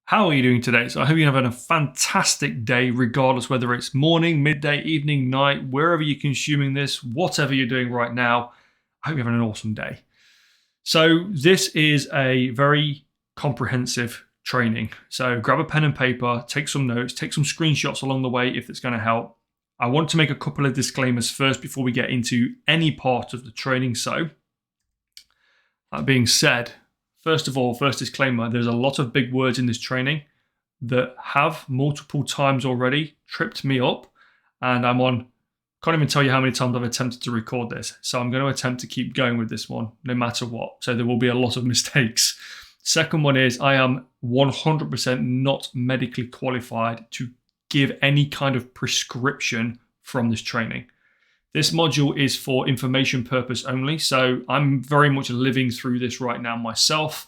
How are you doing today? So I hope you're having a fantastic day, regardless whether it's morning, midday, evening, night, wherever you're consuming this, whatever you're doing right now. I hope you're having an awesome day. So this is a very comprehensive training. So grab a pen and paper, take some notes, take some screenshots along the way if it's going to help. I want to make a couple of disclaimers first before we get into any part of the training. So that being said, first of all, first disclaimer, there's a lot of big words in this training that have multiple times already tripped me up, and can't even tell you how many times I've attempted to record this. So I'm going to attempt to keep going with this one no matter what. So there will be a lot of mistakes. Second one is I am 100% not medically qualified to give any kind of prescription from this training. This module is for information purpose only, so I'm very much living through this right now myself,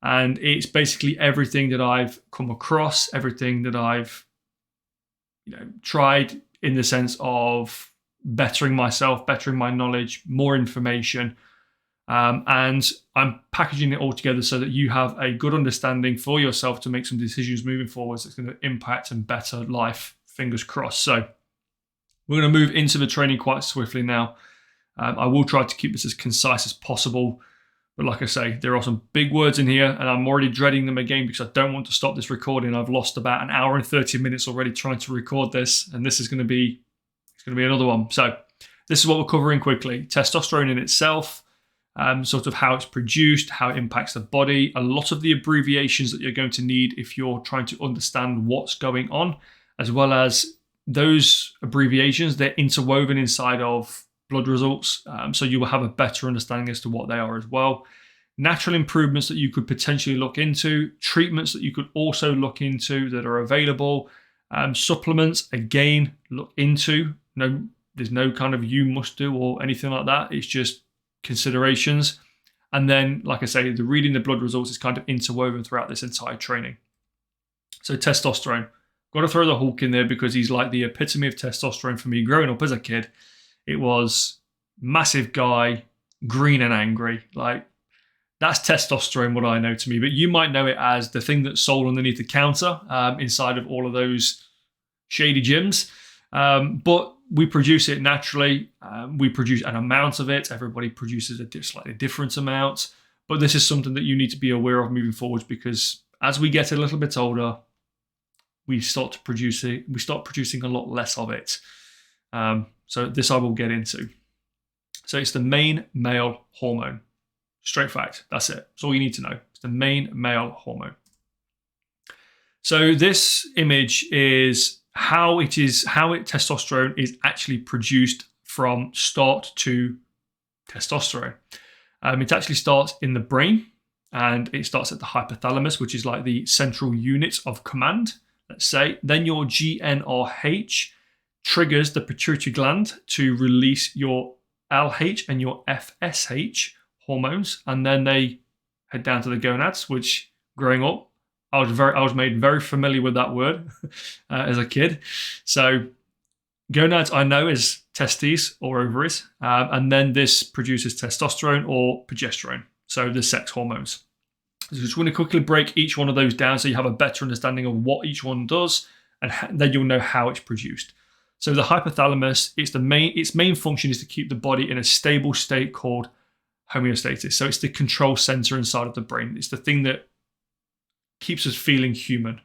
and it's basically everything that I've come across, everything that I've tried in the sense of bettering myself, bettering my knowledge, more information, and I'm packaging it all together so that you have a good understanding for yourself to make some decisions moving forwards that's going to impact and better life, fingers crossed. So we're going to move into the training quite swiftly now. I will try to keep this as concise as possible. But like I say, there are some big words in here, and I'm already dreading them again because I don't want to stop this recording. I've lost about an hour and 30 minutes already trying to record this, and this is going to be another one. So this is what we're covering quickly. Testosterone in itself, sort of how it's produced, how it impacts the body, a lot of the abbreviations that you're going to need if you're trying to understand what's going on, as well as those abbreviations, they're interwoven inside of blood results, so you will have a better understanding as to what they are as well. Natural improvements that you could potentially look into, treatments that you could also look into that are available, supplements, again, look into. No, there's no kind of you must do or anything like that. It's just considerations. And then, like I say, the reading the blood results is kind of interwoven throughout this entire training. So testosterone. Got to throw the Hulk in there because he's like the epitome of testosterone for me growing up as a kid. It was massive guy, green and angry. Like, that's testosterone, what I know to me. But you might know it as the thing that's sold underneath the counter inside of all of those shady gyms. But we produce it naturally. We produce an amount of it. Everybody produces a slightly different amount. But this is something that you need to be aware of moving forwards, because as we get a little bit older, we start producing a lot less of it. So this I will get into. So it's the main male hormone. Straight fact. That's it. That's all you need to know. It's the main male hormone. So this image is how testosterone is actually produced from start to testosterone. It actually starts in the brain, and it starts at the hypothalamus, which is like the central unit of command. Let's say, then your GnRH triggers the pituitary gland to release your LH and your FSH hormones, and then they head down to the gonads, which growing up, I was made very familiar with that word as a kid. So gonads I know is testes or ovaries, and then this produces testosterone or progesterone, so the sex hormones. So just want to quickly break each one of those down so you have a better understanding of what each one does, and then you'll know how it's produced. So the hypothalamus, its main function is to keep the body in a stable state called homeostasis. So it's the control center inside of the brain. It's the thing that keeps us feeling human.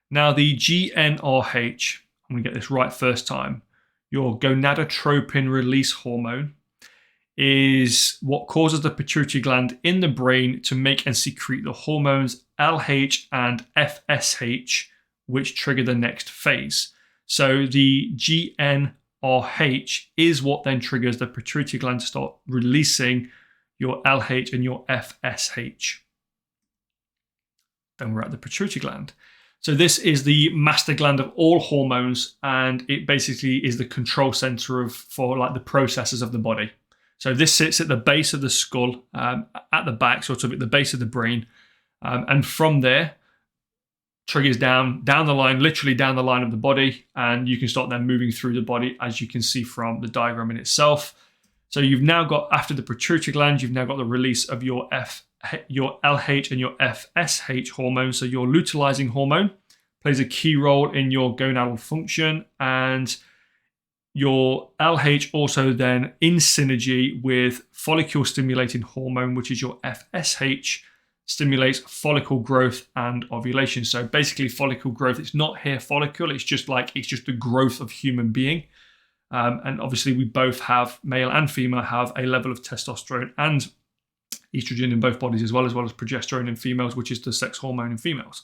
Now the GnRH, I'm going to get this right first time, your gonadotropin release hormone, is what causes the pituitary gland in the brain to make and secrete the hormones LH and FSH, which trigger the next phase. So the GnRH is what then triggers the pituitary gland to start releasing your LH and your FSH. Then we're at the pituitary gland. So this is the master gland of all hormones, and it basically is the control center for like the processes of the body. So this sits at the base of the skull, at the back, sort of at the base of the brain. And from there, triggers down the line, literally down the line of the body. And you can start then moving through the body, as you can see from the diagram in itself. So you've now got, after the pituitary gland, you've now got the release of your your LH and your FSH hormone, so your luteinizing hormone, plays a key role in your gonadal function, and your LH also then in synergy with follicle stimulating hormone, which is your FSH, stimulates follicle growth and ovulation. So basically follicle growth, it's not hair follicle, it's just the growth of human being. And obviously we both have, male and female, have a level of testosterone and estrogen in both bodies, as well as progesterone in females, which is the sex hormone in females.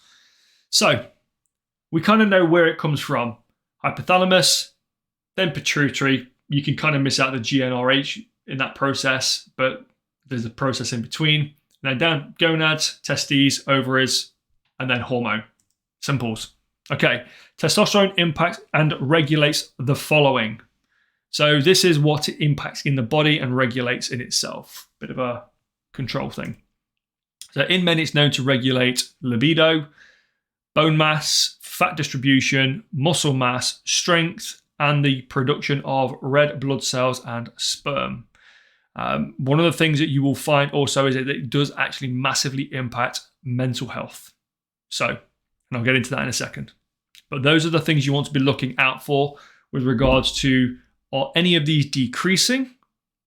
So we kind of know where it comes from. Hypothalamus, then pituitary. You can kind of miss out the GnRH in that process, but there's a process in between. And then down gonads, testes, ovaries, and then hormone. Simples. Okay, testosterone impacts and regulates the following. So this is what it impacts in the body and regulates in itself. Bit of a control thing. So in men, it's known to regulate libido, bone mass, fat distribution, muscle mass, strength, and the production of red blood cells and sperm. One of the things that you will find also is that it does actually massively impact mental health. So, and I'll get into that in a second. But those are the things you want to be looking out for with regards to, are any of these decreasing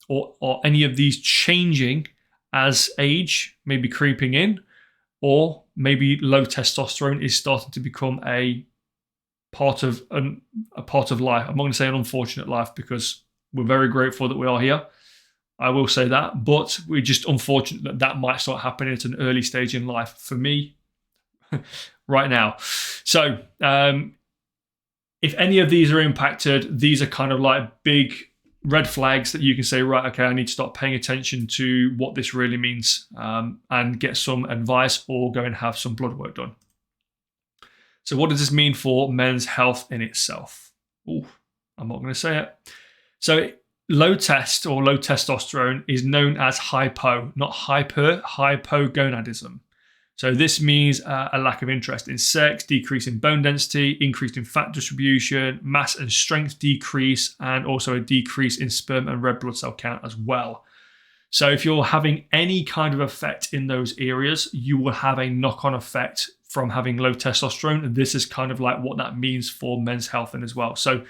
or are any of these changing as age may be creeping in, or maybe low testosterone is starting to become a part of life. I'm not going to say an unfortunate life, because we're very grateful that we are here. I will say that, but we're just unfortunate that might start happening at an early stage in life for me right now. So if any of these are impacted, these are kind of like big red flags that you can say, right, okay, I need to start paying attention to what this really means, and get some advice or go and have some blood work done. So what does this mean for men's health in itself? Ooh, I'm not going to say it. So low testosterone is known as hypo, not hypogonadism. So this means a lack of interest in sex, decrease in bone density, increase in fat distribution, mass and strength decrease, and also a decrease in sperm and red blood cell count as well. So if you're having any kind of effect in those areas, you will have a knock-on effect from having low testosterone. And this is kind of like what that means for men's health and as well. So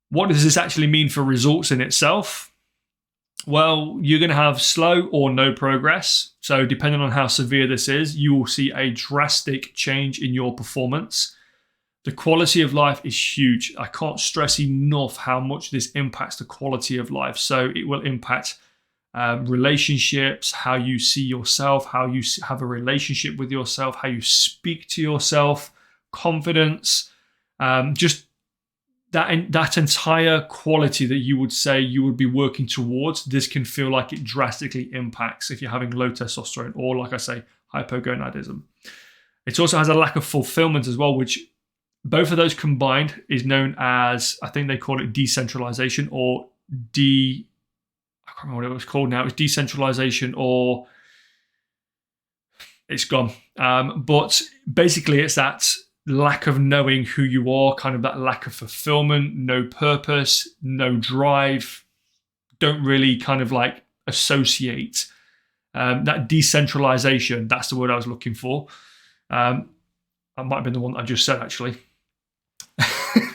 what does this actually mean for results in itself? Well, you're going to have slow or no progress. So depending on how severe this is, you will see a drastic change in your performance. The quality of life is huge. I can't stress enough how much this impacts the quality of life. So it will impact relationships, how you see yourself, how you have a relationship with yourself, how you speak to yourself, confidence, just that entire quality that you would say you would be working towards. This can feel like it drastically impacts if you're having low testosterone or, like I say, hypogonadism. It also has a lack of fulfillment as well, which both of those combined is known as, I think they call it decentralization or I can't remember what it was called now. It's decentralization or it's gone. But basically it's that lack of knowing who you are, kind of that lack of fulfillment, no purpose, no drive, don't really kind of like associate. That decentralization, that's the word I was looking for. That might have been the one that I just said, actually.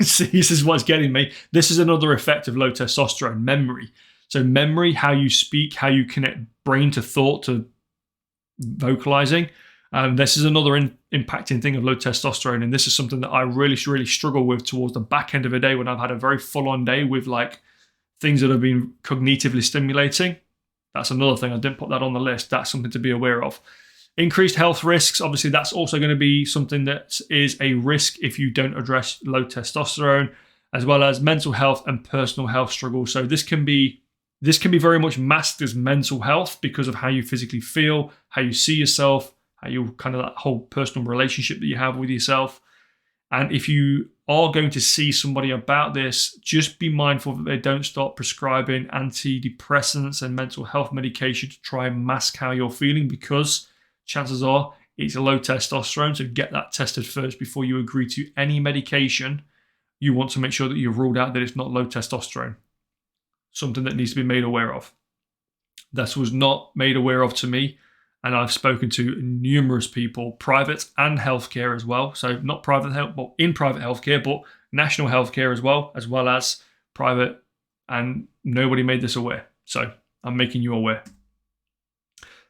See, this is what's getting me. This is another effect of low testosterone, memory. So memory, how you speak, how you connect brain to thought to vocalizing. This is another impacting thing of low testosterone. And this is something that I really, really struggle with towards the back end of a day when I've had a very full-on day with like things that have been cognitively stimulating. That's another thing. I didn't put that on the list. That's something to be aware of. Increased health risks. Obviously, that's also going to be something that is a risk if you don't address low testosterone, as well as mental health and personal health struggles. So this can be very much masked as mental health because of how you physically feel, how you see yourself, how you kind of that whole personal relationship that you have with yourself. And if you are going to see somebody about this, just be mindful that they don't start prescribing antidepressants and mental health medication to try and mask how you're feeling, because chances are it's a low testosterone. So get that tested first before you agree to any medication. You want to make sure that you've ruled out that it's not low testosterone. Something that needs to be made aware of. This was not made aware of to me. And I've spoken to numerous people, private and healthcare as well. So not private health, but in private healthcare, but national healthcare as well as private. And nobody made this aware. So I'm making you aware.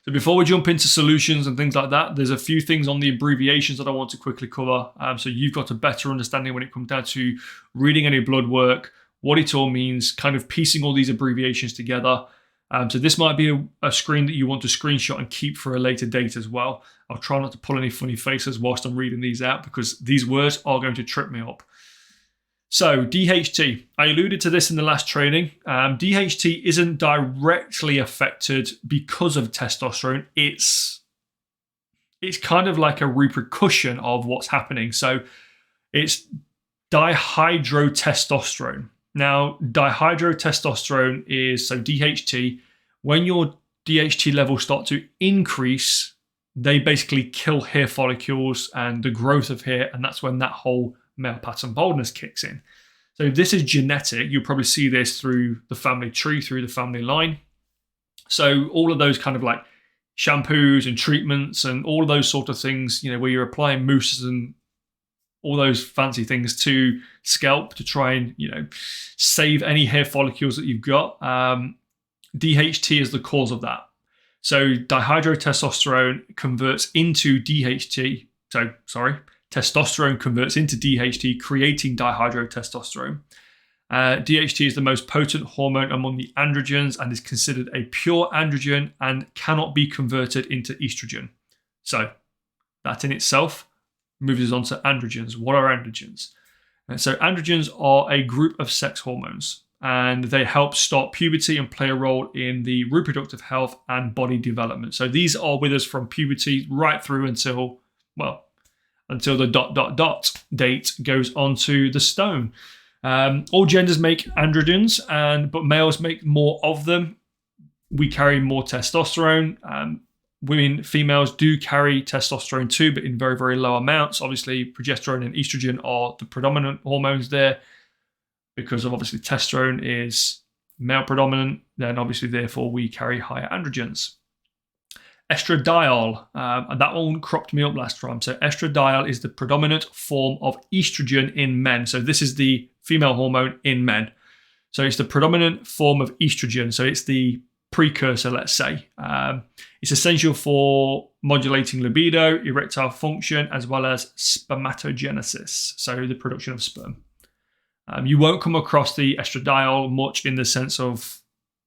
So before we jump into solutions and things like that, there's a few things on the abbreviations that I want to quickly cover. So you've got a better understanding when it comes down to reading any blood work, what it all means, kind of piecing all these abbreviations together. So this might be a screen that you want to screenshot and keep for a later date as well. I'll try not to pull any funny faces whilst I'm reading these out because these words are going to trip me up. So DHT, I alluded to this in the last training. DHT isn't directly affected because of testosterone. It's kind of like a repercussion of what's happening. So it's dihydrotestosterone. Now, dihydrotestosterone is, so DHT, when your DHT levels start to increase, they basically kill hair follicles and the growth of hair, and that's when that whole male pattern baldness kicks in. So this is genetic. You'll probably see this through the family tree, through the family line. So all of those kind of like shampoos and treatments and all of those sort of things, you know, where you're applying mousses and all those fancy things to scalp to try and, you know, save any hair follicles that you've got. DHT is the cause of that. So dihydrotestosterone converts into DHT. Testosterone converts into DHT, creating dihydrotestosterone. DHT is the most potent hormone among the androgens and is considered a pure androgen and cannot be converted into estrogen. So that in itself moves us on to androgens. What are androgens? And so androgens are a group of sex hormones, and they help start puberty and play a role in the reproductive health and body development. So these are with us from puberty right through until the ... date goes onto the stone. All genders make androgens, but males make more of them. We carry more testosterone. Females do carry testosterone too, but in very, very low amounts. Obviously, progesterone and estrogen are the predominant hormones there because of obviously testosterone is male predominant. Then obviously, therefore, we carry higher androgens. Estradiol, and that one cropped me up last time. So estradiol is the predominant form of estrogen in men. So this is the female hormone in men. So it's the predominant form of estrogen. So it's the precursor, let's say. It's essential for modulating libido, erectile function, as well as spermatogenesis, so the production of sperm. You won't come across the estradiol much in the sense of,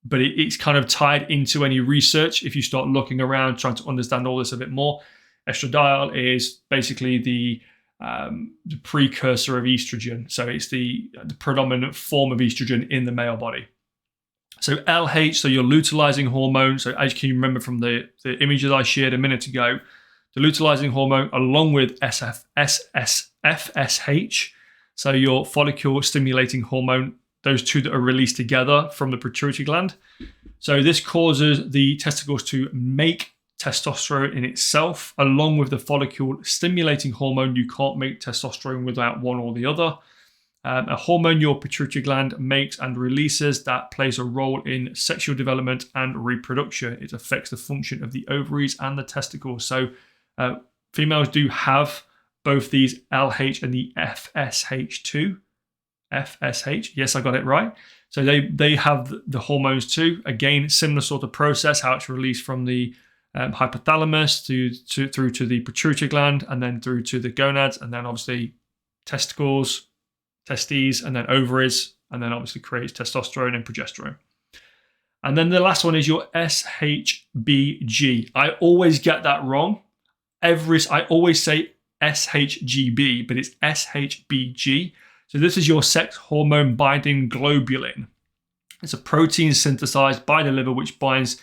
but it's kind of tied into any research if you start looking around trying to understand all this a bit more. Estradiol is basically the precursor of estrogen, so it's the predominant form of estrogen in the male body. So LH, so your luteinizing hormone. So as you can remember from the images I shared a minute ago, the luteinizing hormone along with FSH, so your follicle stimulating hormone, those two that are released together from the pituitary gland. So this causes the testicles to make testosterone in itself, along with the follicle stimulating hormone. You can't make testosterone without one or the other. A hormone your pituitary gland makes and releases that plays a role in sexual development and reproduction. It affects the function of the ovaries and the testicles. So females do have both these LH and the FSH too. FSH, yes, I got it right. So they have the hormones too. Again, similar sort of process, how it's released from the hypothalamus through to the pituitary gland and then through to the gonads and then obviously testicles, testes, and then ovaries, and then obviously creates testosterone and progesterone. And then the last one is your SHBG. I always get that wrong. I always say SHGB, but it's SHBG. So this is your sex hormone binding globulin. It's a protein synthesized by the liver which binds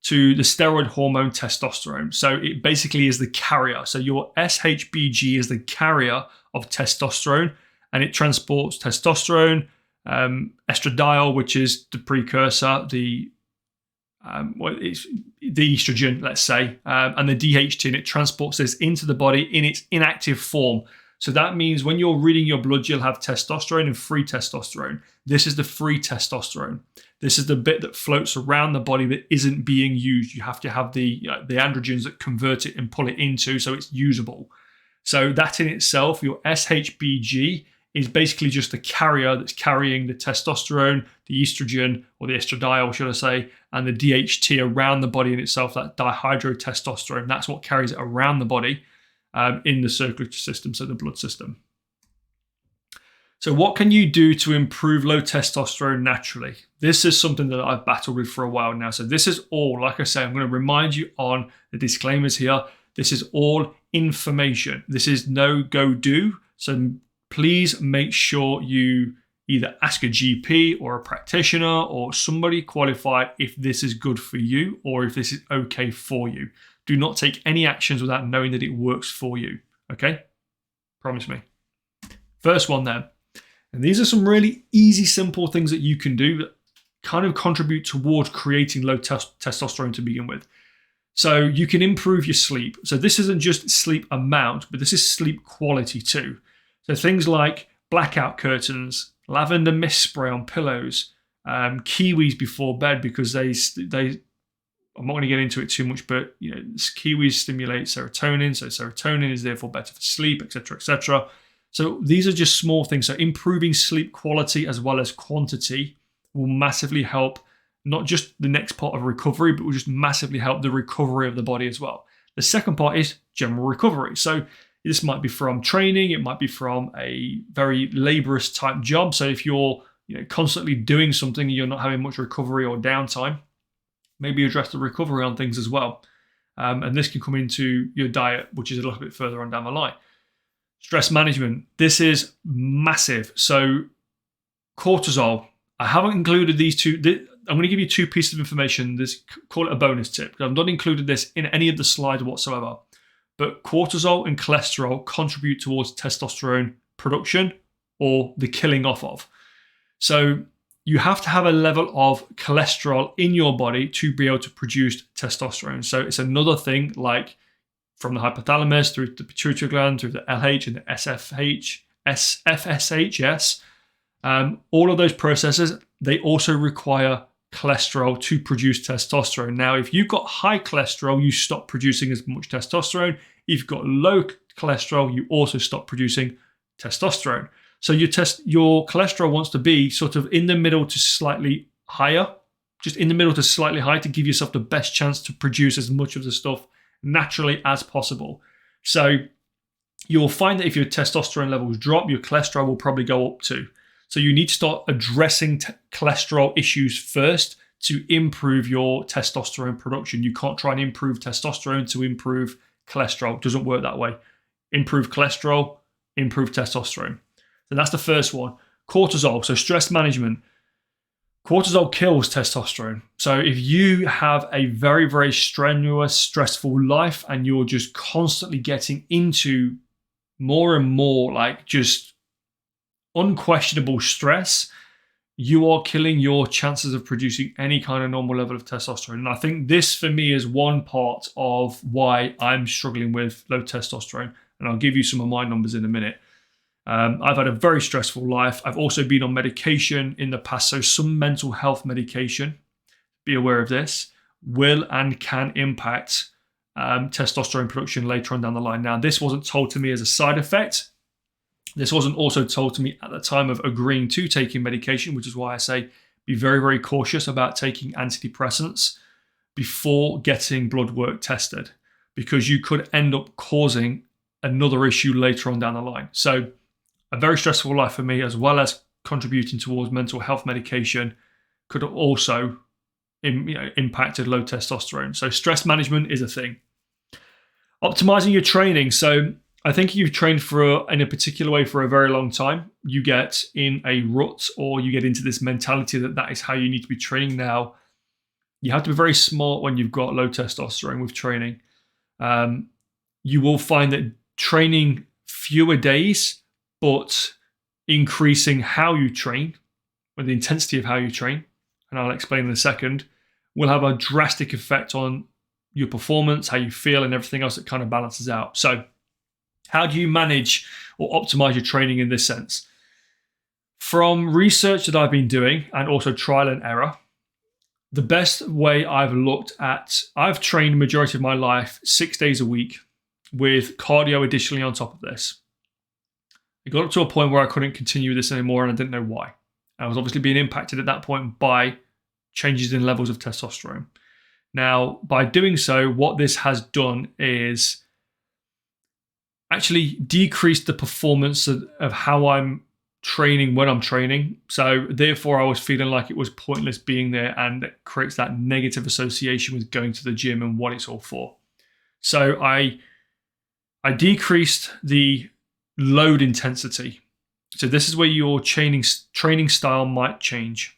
to the steroid hormone testosterone. So it basically is the carrier. So your SHBG is the carrier of testosterone, and it transports testosterone, estradiol, which is the precursor, it's the estrogen, let's say, and the DHT, and it transports this into the body in its inactive form. So that means when you're reading your blood, you'll have testosterone and free testosterone. This is the free testosterone. This is the bit that floats around the body that isn't being used. You have to have the androgens that convert it and pull it into so it's usable. So that in itself, your SHBG, is basically just the carrier that's carrying the testosterone, the estrogen, or the estradiol, should I say, and the DHT around the body in itself, that dihydrotestosterone. That's what carries it around the body in the circulatory system, so the blood system. So what can you do to improve low testosterone naturally? This is something that I've battled with for a while now. So this is all, like I say, I'm going to remind you on the disclaimers here. This is all information. This is no go do. So please make sure you either ask a GP or a practitioner or somebody qualified if this is good for you or if this is okay for you. Do not take any actions without knowing that it works for you. Okay? Promise me. First one then. And these are some really easy, simple things that you can do that kind of contribute towards creating low testosterone to begin with. So you can improve your sleep. So this isn't just sleep amount, but this is sleep quality too. So things like blackout curtains, lavender mist spray on pillows, kiwis before bed because they I'm not going to get into it too much, but kiwis stimulate serotonin, so serotonin is therefore better for sleep, etc., etc. So these are just small things. So improving sleep quality as well as quantity will massively help not just the next part of recovery, but will just massively help the recovery of the body as well. The second part is general recovery. So this might be from training, it might be from a very laborious type job. So if you're constantly doing something and you're not having much recovery or downtime, maybe address the recovery on things as well. And this can come into your diet, which is a little bit further on down the line. Stress management. This is massive. So cortisol. I haven't included these two. I'm going to give you two pieces of information. Call it a bonus tip. I've not included this in any of the slides whatsoever. But cortisol and cholesterol contribute towards testosterone production or the killing off of. So you have to have a level of cholesterol in your body to be able to produce testosterone. So it's another thing like from the hypothalamus through the pituitary gland, through the LH and the FSH, yes. All of those processes, they also require cholesterol to produce testosterone. Now, if you've got high cholesterol, you stop producing as much testosterone. If you've got low cholesterol, you also stop producing testosterone. So your cholesterol wants to be sort of in the middle to slightly higher, just in the middle to slightly high to give yourself the best chance to produce as much of the stuff naturally as possible. So you'll find that if your testosterone levels drop, your cholesterol will probably go up too. So you need to start addressing cholesterol issues first to improve your testosterone production. You can't try and improve testosterone to improve cholesterol. It doesn't work that way. Improve cholesterol, improve testosterone. So that's the first one. Cortisol, so stress management. Cortisol kills testosterone. So if you have a very, very strenuous, stressful life and you're just constantly getting into more and more like just unquestionable stress, you are killing your chances of producing any kind of normal level of testosterone. And I think this for me is one part of why I'm struggling with low testosterone. And I'll give you some of my numbers in a minute. I've had a very stressful life. I've also been on medication in the past. So some mental health medication, be aware of this, will and can impact testosterone production later on down the line. Now, this wasn't told to me as a side effect. This wasn't also told to me at the time of agreeing to taking medication, which is why I say be very, very cautious about taking antidepressants before getting blood work tested, because you could end up causing another issue later on down the line. So a very stressful life for me, as well as contributing towards mental health medication, could have also impacted low testosterone. So stress management is a thing. Optimizing your training. So I think you've trained in a particular way for a very long time. You get in a rut, or you get into this mentality that is how you need to be training now. You have to be very smart when you've got low testosterone with training. You will find that training fewer days, but increasing how you train, or the intensity of how you train, and I'll explain in a second, will have a drastic effect on your performance, how you feel, and everything else that kind of balances out. So how do you manage or optimize your training in this sense. From research that I've been doing and also trial and error, the best way I've trained the majority of my life 6 days a week with cardio additionally on top of this. It got up to a point where I couldn't continue with this anymore and I didn't know why. I was obviously being impacted at that point by changes in levels of testosterone. Now, by doing so, what this has done is actually decreased the performance of how I'm training when I'm training. So therefore, I was feeling like it was pointless being there, and it creates that negative association with going to the gym and what it's all for. So I decreased the load intensity. So this is where your training style might change.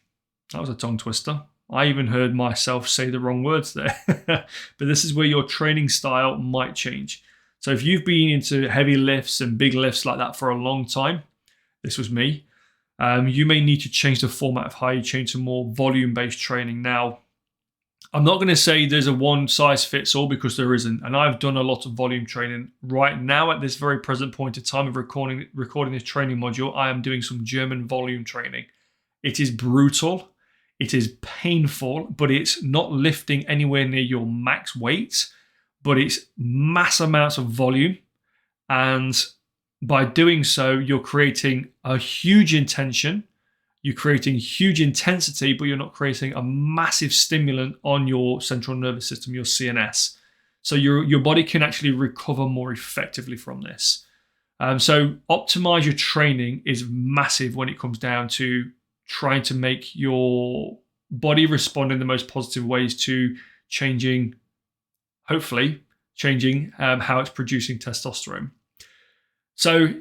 That was a tongue twister. I even heard myself say the wrong words there. But this is where your training style might change. So if you've been into heavy lifts and big lifts like that for a long time, this was me, you may need to change the format of how you change to more volume-based training. Now, I'm not going to say there's a one-size-fits-all, because there isn't. And I've done a lot of volume training. Right now, at this very present point in time of recording this training module, I am doing some German volume training. It is brutal. It is painful, but it's not lifting anywhere near your max weight, but it's mass amounts of volume. And by doing so, you're creating a huge intention. You're creating huge intensity, but you're not creating a massive stimulant on your central nervous system, your CNS. So your body can actually recover more effectively from this. So optimize your training is massive when it comes down to trying to make your body respond in the most positive ways to hopefully changing how it's producing testosterone. So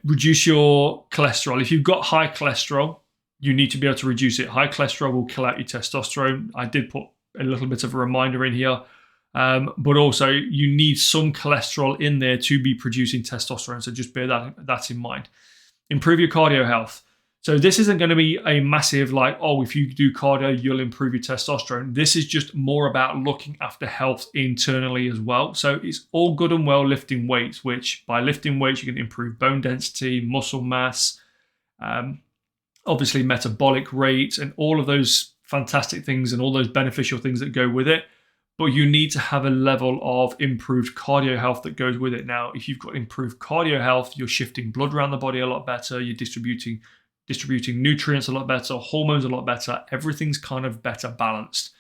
reduce your cholesterol. If you've got high cholesterol, you need to be able to reduce it. High cholesterol will kill out your testosterone. I did put a little bit of a reminder in here. But also you need some cholesterol in there to be producing testosterone. So just bear that in mind. Improve your cardio health. So this isn't going to be a massive if you do cardio, you'll improve your testosterone. This is just more about looking after health internally as well. So it's all good and well lifting weights, which by lifting weights, you can improve bone density, muscle mass, obviously metabolic rate, and all of those fantastic things and all those beneficial things that go with it. But you need to have a level of improved cardio health that goes with it. Now, if you've got improved cardio health, you're shifting blood around the body a lot better. You're distributing nutrients a lot better, hormones a lot better. Everything's kind of better balanced.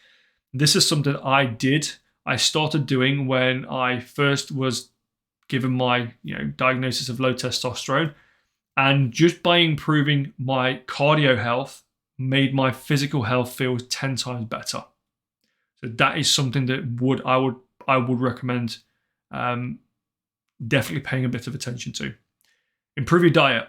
This is something I started doing when I first was given my diagnosis of low testosterone. And just by improving my cardio health made my physical health feel 10 times better. So that is something that I would recommend definitely paying a bit of attention to. Improve your diet.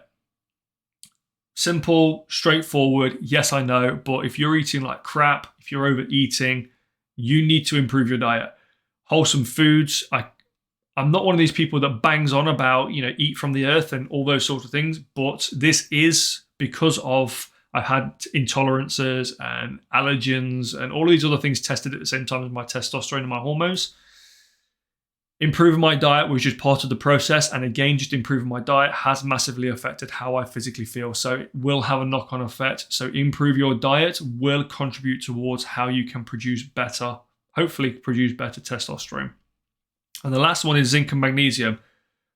Simple, straightforward. Yes, I know, but if you're eating like crap, if you're overeating, you need to improve your diet. Wholesome foods. I'm not one of these people that bangs on about, eat from the earth and all those sorts of things, but this is because I've had intolerances and allergens and all of these other things tested at the same time as my testosterone and my hormones. Improving my diet was just part of the process. And again, just improving my diet has massively affected how I physically feel. So it will have a knock-on effect. So improve your diet will contribute towards how you can hopefully produce better testosterone. And the last one is zinc and magnesium.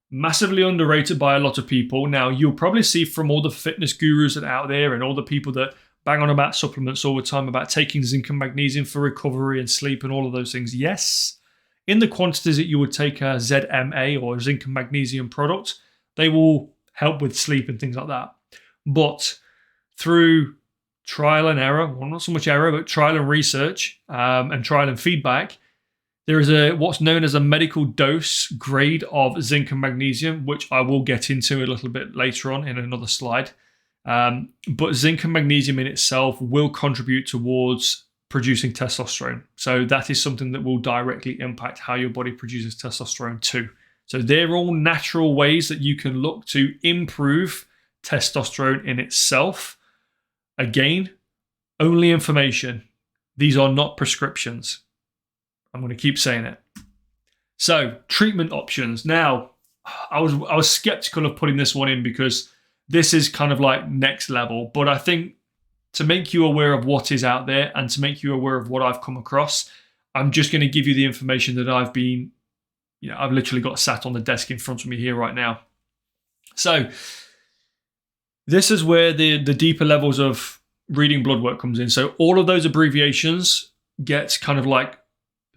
Massively underrated by a lot of people. Now, you'll probably see from all the fitness gurus that are out there and all the people that bang on about supplements all the time about taking zinc and magnesium for recovery and sleep and all of those things. Yes, in the quantities that you would take a ZMA or a zinc and magnesium product, they will help with sleep and things like that. But through trial and error, well, not so much error, but trial and research and trial and feedback, there is what's known as a medical dose grade of zinc and magnesium, which I will get into a little bit later on in another slide. But zinc and magnesium in itself will contribute towards producing testosterone. So that is something that will directly impact how your body produces testosterone too. So they're all natural ways that you can look to improve testosterone in itself. Again, only information. These are not prescriptions. I'm going to keep saying it. So treatment options. Now, I was skeptical of putting this one in because this is kind of like next level. But I think to make you aware of what is out there and to make you aware of what I've come across, I'm just going to give you the information that I've literally got sat on the desk in front of me here right now. So this is where the deeper levels of reading blood work comes in. So all of those abbreviations get kind of like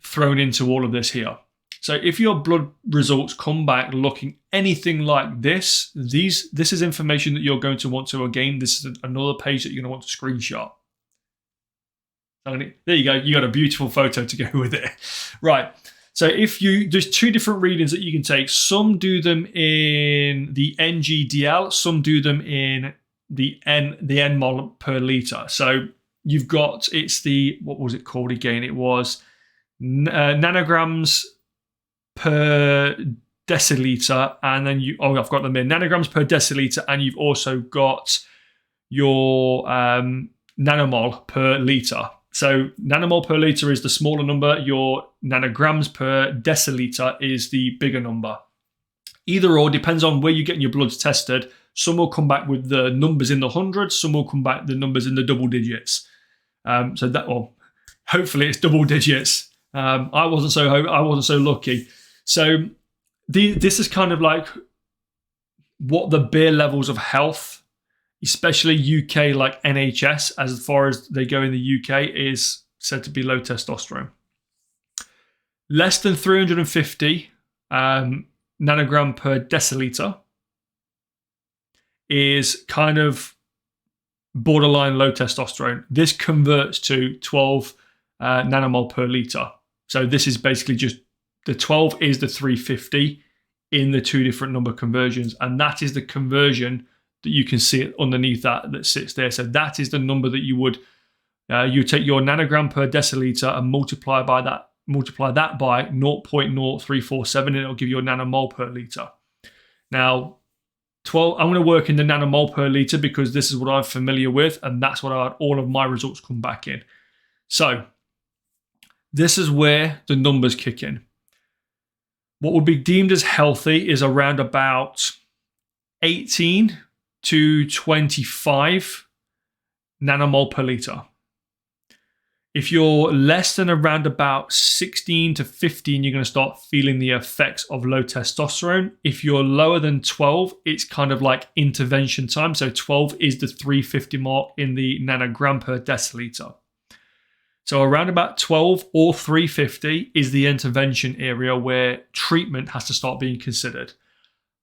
thrown into all of this here. So if your blood results come back looking anything like this, this is information that you're going to want to, again, this is another page that you're going to want to screenshot. There you go. You got a beautiful photo to go with it. Right. So there's two different readings that you can take. Some do them in the NGDL, some do them in the nmol per liter. So you've got, what was it called again? It was nanograms per deciliter, and then I've got them in nanograms per deciliter, and you've also got your nanomol per liter. So nanomol per liter is the smaller number, your nanograms per deciliter is the bigger number. Either or, depends on where you're getting your bloods tested. Some will come back with the numbers in the hundreds, some will come back the numbers in the double digits. Hopefully it's double digits. I wasn't so lucky. So this is kind of like what the bare levels of health, especially UK, like NHS, as far as they go in the UK, is said to be low testosterone. Less than 350 nanogram per deciliter is kind of borderline low testosterone. This converts to 12 nanomole per liter. So this is basically just the 12 is the 350 in the two different number conversions, and that is the conversion that you can see underneath that sits there. So that is the number that you would you take your nanogram per deciliter and multiply that by 0.0347, and it'll give you a nanomole per liter. Now, I'm going to work in the nanomole per liter because this is what I'm familiar with, and that's what all of my results come back in. So this is where the numbers kick in. What would be deemed as healthy is around about 18 to 25 nanomole per liter. If you're less than around about 16 to 15, you're going to start feeling the effects of low testosterone. If you're lower than 12, it's kind of like intervention time. So 12 is the 350 mark in the nanogram per deciliter. So around about 12 or 350 is the intervention area where treatment has to start being considered.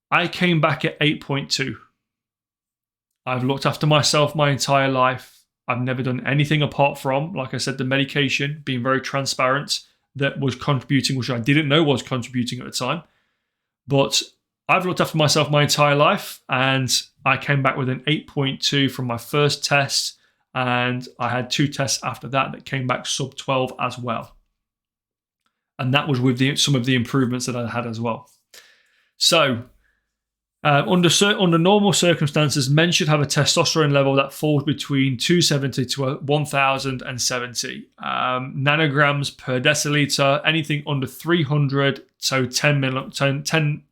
I came back at 8.2. I've looked after myself my entire life. I've never done anything apart from, like I said, the medication, being very transparent, that was contributing, which I didn't know was contributing at the time. But I've looked after myself my entire life, and I came back with an 8.2 from my first test, and I had two tests after that came back sub 12 as well. And that was with some of the improvements that I had as well. So under normal circumstances, men should have a testosterone level that falls between 270 to 1070 nanograms per deciliter. Anything under 300, so 10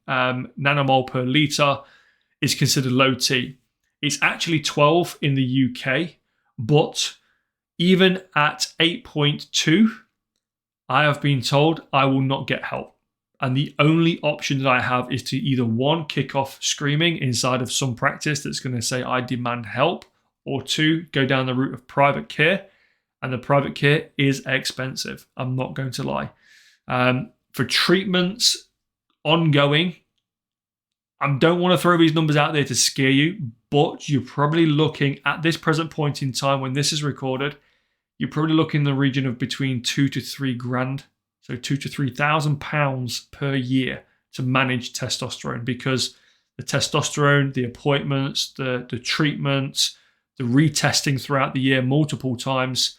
nanomole per liter, is considered low T. It's actually 12 in the UK, but even at 8.2, I have been told I will not get help. And the only option that I have is to either one, kick off screaming inside of some practice that's going to say I demand help, or two, go down the route of private care. And the private care is expensive. I'm not going to lie. For treatments ongoing, I don't want to throw these numbers out there to scare you, but you're probably looking at this present point in time when this is recorded, you're probably looking in the region of between 2 to 3 grand. So £2,000 to £3,000 per year to manage testosterone, because the testosterone, the appointments, the treatments, the retesting throughout the year multiple times.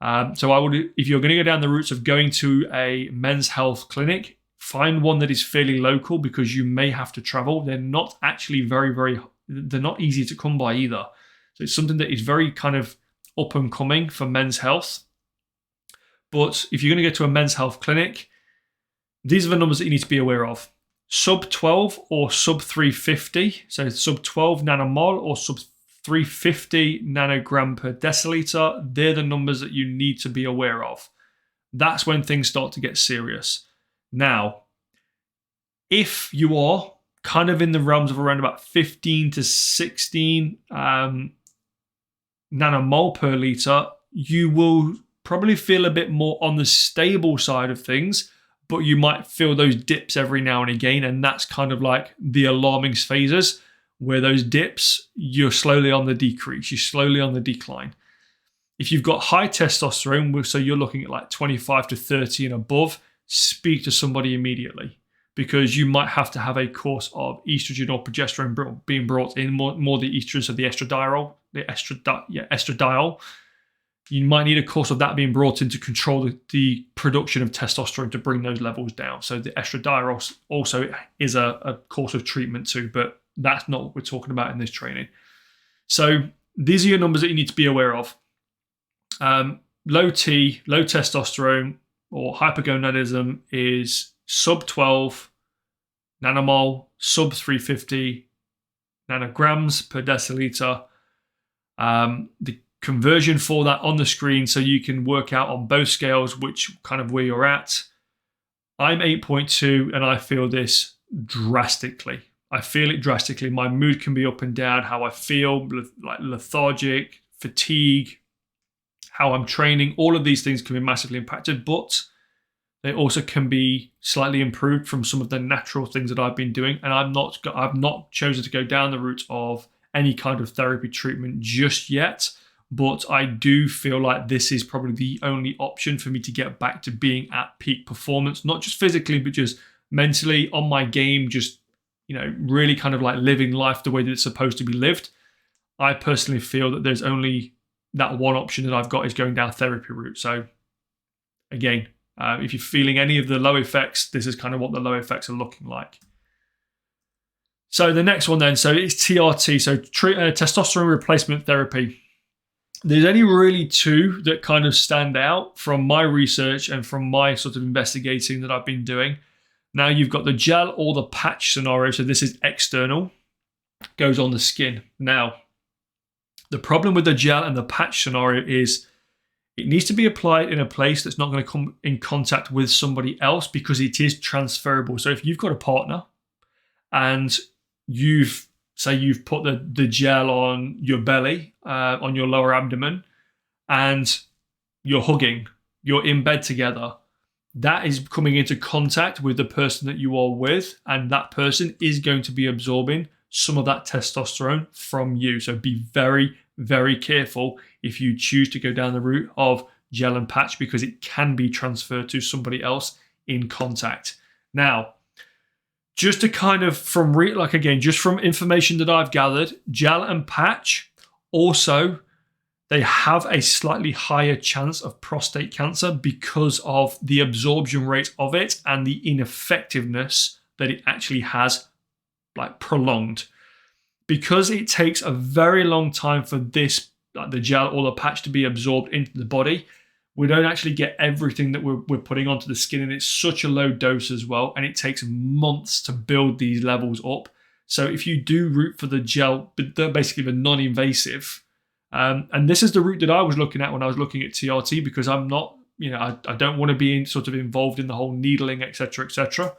So I would, if you're going to go down the routes of going to a men's health clinic, find one that is fairly local, because you may have to travel. They're not actually they're not easy to come by either. So it's something that is very kind of up and coming for men's health. But if you're going to go to a men's health clinic, these are the numbers that you need to be aware of. sub 12 or sub 350, so sub 12 nanomole or sub 350 nanogram per deciliter, they're the numbers that you need to be aware of. That's when things start to get serious. Now, if you are kind of in the realms of around about 15 to 16 nanomole per liter, you will probably feel a bit more on the stable side of things, but you might feel those dips every now and again, and that's kind of like the alarming phases where those dips, you're slowly on the decrease, you're slowly on the decline. If you've got high testosterone, so you're looking at like 25 to 30 and above, speak to somebody immediately, because you might have to have a course of estrogen or progesterone being brought in, more the estrogen, so the estradiol. You might need a course of that being brought in to control the production of testosterone to bring those levels down. So the estradiol also is a course of treatment too, but that's not what we're talking about in this training. So these are your numbers that you need to be aware of. Low T, low testosterone, or hypogonadism is sub 12 nanomole, sub 350 nanograms per deciliter. The conversion for that on the screen, so you can work out on both scales which kind of where you're at. I'm 8.2 and I feel this drastically. I feel it drastically. My mood can be up and down, how I feel, like lethargic, fatigue, how I'm training. All of these things can be massively impacted, but they also can be slightly improved from some of the natural things that I've been doing. And I've not chosen to go down the route of any kind of therapy treatment just yet. But I do feel like this is probably the only option for me to get back to being at peak performance, not just physically, but just mentally on my game, just, really kind of like living life the way that it's supposed to be lived. I personally feel that there's only that one option that I've got is going down therapy route. So again, if you're feeling any of the low effects, this is kind of what the low effects are looking like. So the next one then, so it's TRT, so testosterone replacement therapy. There's only really two that kind of stand out from my research and from my sort of investigating that I've been doing. Now you've got the gel or the patch scenario. So this is external, goes on the skin. Now, the problem with the gel and the patch scenario is it needs to be applied in a place that's not going to come in contact with somebody else, because it is transferable. So if you've got a partner and you've put the gel on your belly, on your lower abdomen, and you're hugging, you're in bed together, that is coming into contact with the person that you are with, and that person is going to be absorbing some of that testosterone from you. So be very, very careful if you choose to go down the route of gel and patch, because it can be transferred to somebody else in contact. Now, just to kind of just from information that I've gathered, gel and patch also, they have a slightly higher chance of prostate cancer because of the absorption rate of it and the ineffectiveness that it actually has, like prolonged. Because it takes a very long time for this, like the gel or the patch, to be absorbed into the body, we don't actually get everything that we're putting onto the skin, and it's such a low dose as well, and it takes months to build these levels up. So if you do root for the gel, but basically the non-invasive, and this is the route that I was looking at when I was looking at TRT, because I'm not, I don't want to be involved in the whole needling, etc., etc.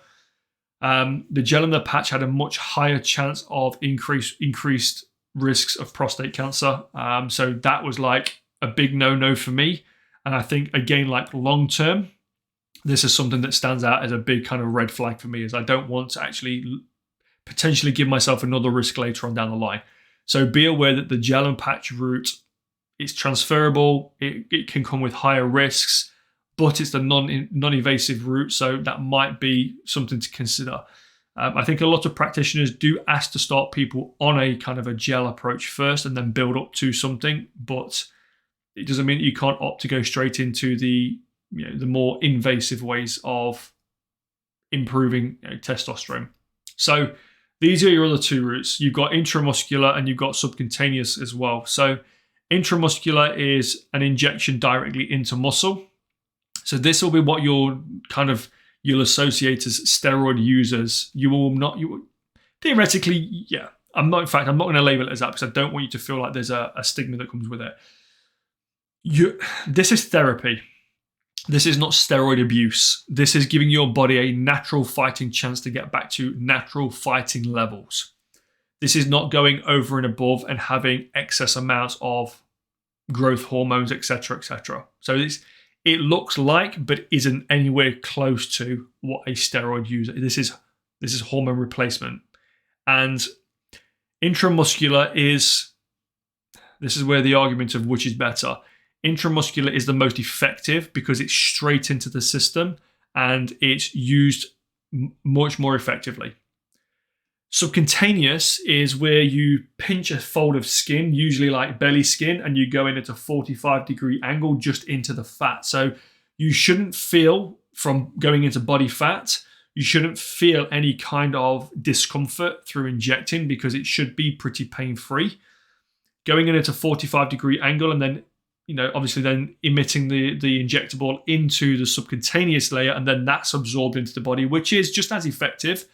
The gel and the patch had a much higher chance of increased risks of prostate cancer. So that was like a big no-no for me. And I think, again, like long term, this is something that stands out as a big kind of red flag for me, is I don't want to actually potentially give myself another risk later on down the line. So be aware that the gel and patch route is transferable. It can come with higher risks, but it's the non-invasive route. So that might be something to consider. I think a lot of practitioners do ask to start people on a kind of a gel approach first and then build up to something, but it doesn't mean that you can't opt to go straight into the more invasive ways of improving testosterone. So these are your other two routes. You've got intramuscular and you've got subcutaneous as well. So intramuscular is an injection directly into muscle. So this will be what you're kind of you'll associate as steroid users. You will not, theoretically, yeah. I'm not going to label it as that because I don't want you to feel like there's a stigma that comes with it. This is therapy. This is not steroid abuse. This is giving your body a natural fighting chance to get back to natural fighting levels. This is not going over and above and having excess amounts of growth hormones, etc., etc. So it looks like, but isn't anywhere close to what a steroid user. This is hormone replacement. And intramuscular this is where the argument of which is better. Intramuscular is the most effective because it's straight into the system and it's used much more effectively. Subcutaneous is where you pinch a fold of skin, usually like belly skin, and you go in at a 45-degree angle just into the fat. So you shouldn't feel, from going into body fat, you shouldn't feel any kind of discomfort through injecting because it should be pretty pain-free. Going in at a 45-degree angle and then, obviously then emitting the injectable into the subcutaneous layer, and then that's absorbed into the body, which is just as effective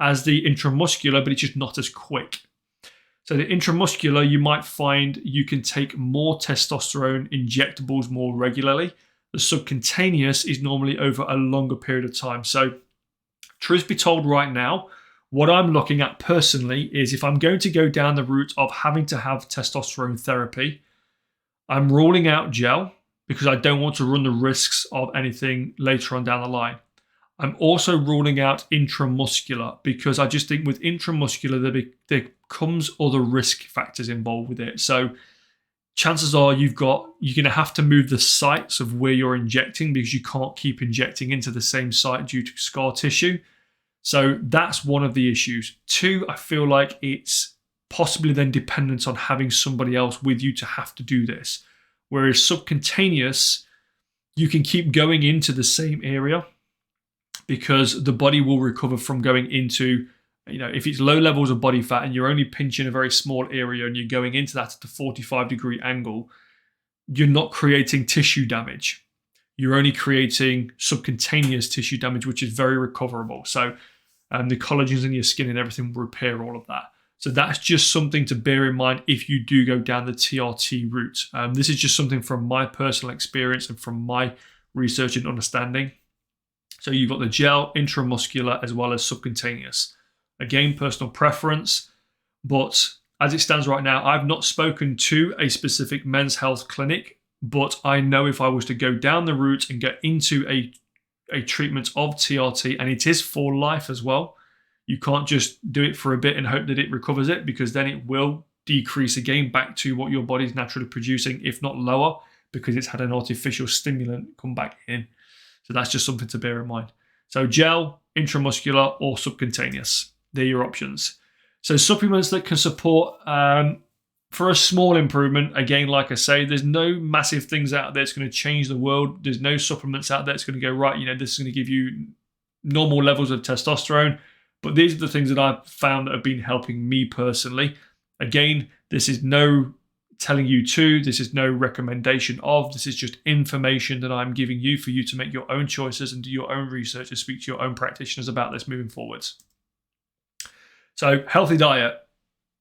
as the intramuscular, but it's just not as quick. So the intramuscular, you might find you can take more testosterone injectables more regularly. The subcutaneous is normally over a longer period of time. So truth be told right now, what I'm looking at personally is if I'm going to go down the route of having to have testosterone therapy, I'm ruling out gel because I don't want to run the risks of anything later on down the line. I'm also ruling out intramuscular because I just think with intramuscular, there comes other risk factors involved with it. So chances are you're going to have to move the sites of where you're injecting because you can't keep injecting into the same site due to scar tissue. So that's one of the issues. Two, I feel like it's possibly then dependent on having somebody else with you to have to do this. Whereas subcutaneous, you can keep going into the same area because the body will recover from going into, if it's low levels of body fat and you're only pinching a very small area and you're going into that at a 45-degree angle, you're not creating tissue damage. You're only creating subcutaneous tissue damage, which is very recoverable. So the collagens in your skin and everything will repair all of that. So that's just something to bear in mind if you do go down the TRT route. This is just something from my personal experience and from my research and understanding. So you've got the gel, intramuscular, as well as subcutaneous. Again, personal preference, but as it stands right now, I've not spoken to a specific men's health clinic, but I know if I was to go down the route and get into a treatment of TRT, and it is for life as well, you can't just do it for a bit and hope that it recovers it, because then it will decrease again back to what your body's naturally producing, if not lower, because it's had an artificial stimulant come back in. So that's just something to bear in mind. So gel, intramuscular, or subcutaneous. They're your options. So supplements that can support for a small improvement. Again, like I say, there's no massive things out there that's going to change the world. There's no supplements out there that's going to go, right, this is going to give you normal levels of testosterone. But these are the things that I've found that have been helping me personally. Again, this is no telling you to, this is no recommendation of, this is just information that I'm giving you for you to make your own choices and do your own research and speak to your own practitioners about this moving forwards. So healthy diet.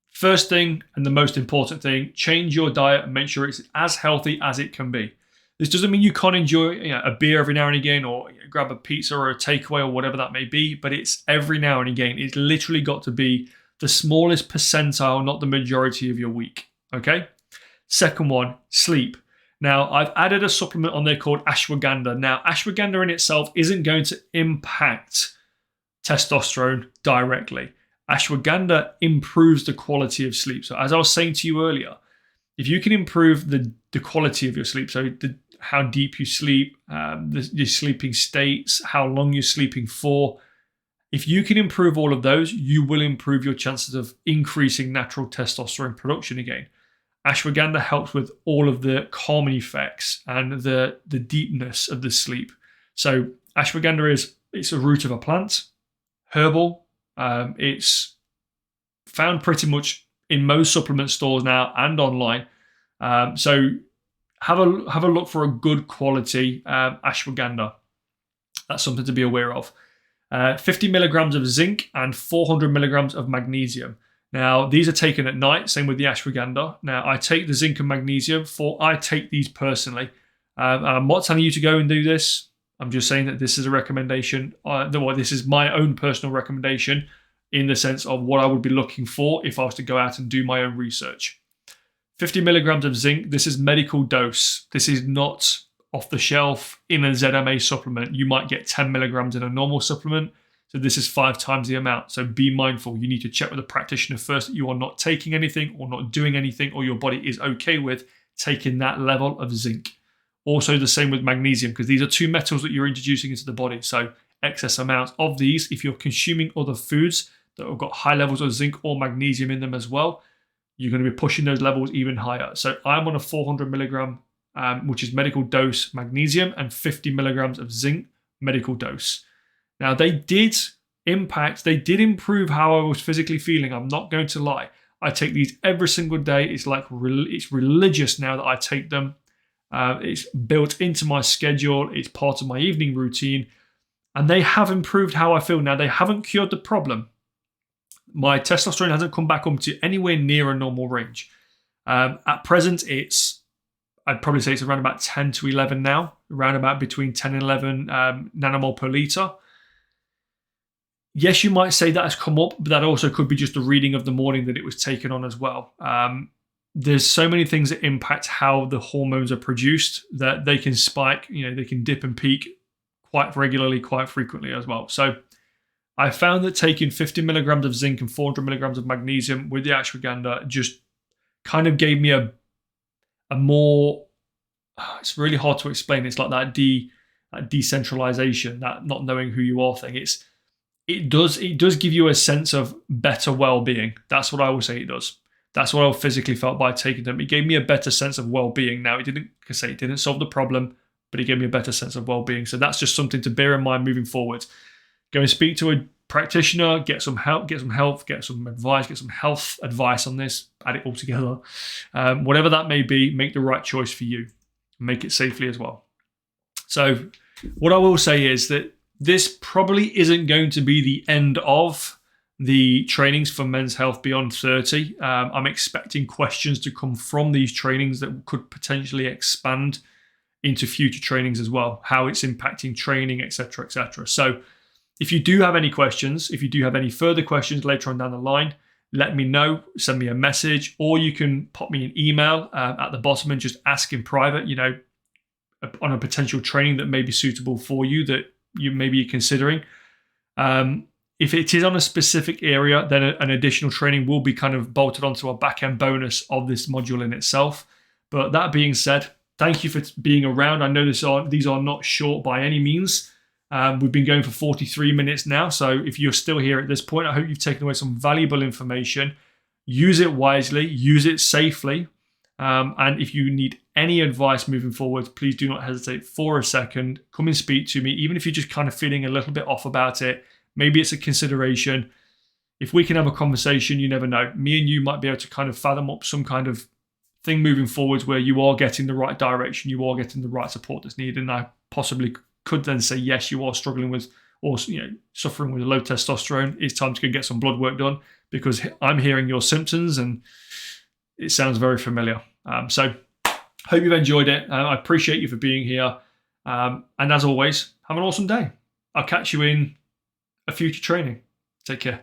First thing and the most important thing, change your diet and make sure it's as healthy as it can be. This doesn't mean you can't enjoy a beer every now and again, or grab a pizza or a takeaway or whatever that may be, but it's every now and again. It's literally got to be the smallest percentile, not the majority of your week, okay? Second one, sleep. Now, I've added a supplement on there called ashwagandha. Now, ashwagandha in itself isn't going to impact testosterone directly. Ashwagandha improves the quality of sleep. So as I was saying to you earlier, if you can improve the quality of your sleep, so how deep you sleep, your sleeping states, how long you're sleeping for, if you can improve all of those, you will improve your chances of increasing natural testosterone production again. Ashwagandha helps with all of the calming effects and the deepness of the sleep. So ashwagandha it's a root of a plant, herbal. It's found pretty much in most supplement stores now and online. So have a look for a good quality ashwagandha. That's something to be aware of. 50 milligrams of zinc and 400 milligrams of magnesium. Now, these are taken at night, same with the ashwagandha. Now, I take the zinc and magnesium I take these personally. I'm not telling you to go and do this. I'm just saying that this is a recommendation. This is my own personal recommendation in the sense of what I would be looking for if I was to go out and do my own research. 50 milligrams of zinc, this is medical dose. This is not off the shelf in a ZMA supplement. You might get 10 milligrams in a normal supplement. So this is 5 times the amount. So be mindful. You need to check with a practitioner first that you are not taking anything or not doing anything, or your body is okay with taking that level of zinc. Also the same with magnesium, because these are 2 metals that you're introducing into the body. So excess amounts of these, if you're consuming other foods that have got high levels of zinc or magnesium in them as well, you're going to be pushing those levels even higher. So I'm on a 400 milligram, which is medical dose magnesium, and 50 milligrams of zinc, medical dose. Now, they did improve how I was physically feeling. I'm not going to lie. I take these every single day. It's like it's religious now that I take them. It's built into my schedule. It's part of my evening routine. And they have improved how I feel. Now, they haven't cured the problem. My testosterone hasn't come back up to anywhere near a normal range. At present, I'd probably say it's around about 10 to 11 now, around about between 10 and 11 nanomole per litre. Yes, you might say that has come up, but that also could be just a reading of the morning that it was taken on as well. There's so many things that impact how the hormones are produced that they can spike, they can dip and peak quite regularly, quite frequently as well. So I found that taking 50 milligrams of zinc and 400 milligrams of magnesium with the ashwagandha just kind of gave me a more, it's really hard to explain. It's like that decentralization, that not knowing who you are thing. It does give you a sense of better well-being. That's what I will say it does. That's what I physically felt by taking them. It gave me a better sense of well-being. Now, it didn't solve the problem, but it gave me a better sense of well-being. So that's just something to bear in mind moving forward. Go and speak to a practitioner, get some help, get some advice, get some health advice on this, add it all together. Whatever that may be, make the right choice for you. Make it safely as well. So what I will say is that this probably isn't going to be the end of the trainings for Men's Health Beyond 30. I'm expecting questions to come from these trainings that could potentially expand into future trainings as well, how it's impacting training, etc., etc. So if you do have any questions, if you do have any further questions later on down the line, let me know, send me a message, or you can pop me an email at the bottom and just ask in private, on a potential training that may be suitable for you that you may be considering. If it is on a specific area, then an additional training will be kind of bolted onto a back-end bonus of this module in itself. But that being said, thank you for being around. I know these are not short by any means. We've been going for 43 minutes now. So if you're still here at this point, I hope you've taken away some valuable information. Use it wisely, use it safely. And if you need any advice moving forward, please do not hesitate for a second. Come and speak to me, even if you're just kind of feeling a little bit off about it. Maybe it's a consideration. If we can have a conversation, you never know. Me and you might be able to kind of fathom up some kind of thing moving forward where you are getting the right direction, you are getting the right support that's needed. And I possibly could then say, yes, you are struggling with or suffering with low testosterone. It's time to go get some blood work done, because I'm hearing your symptoms and it sounds very familiar. So hope you've enjoyed it. I appreciate you for being here. And as always, have an awesome day. I'll catch you in a future training. Take care.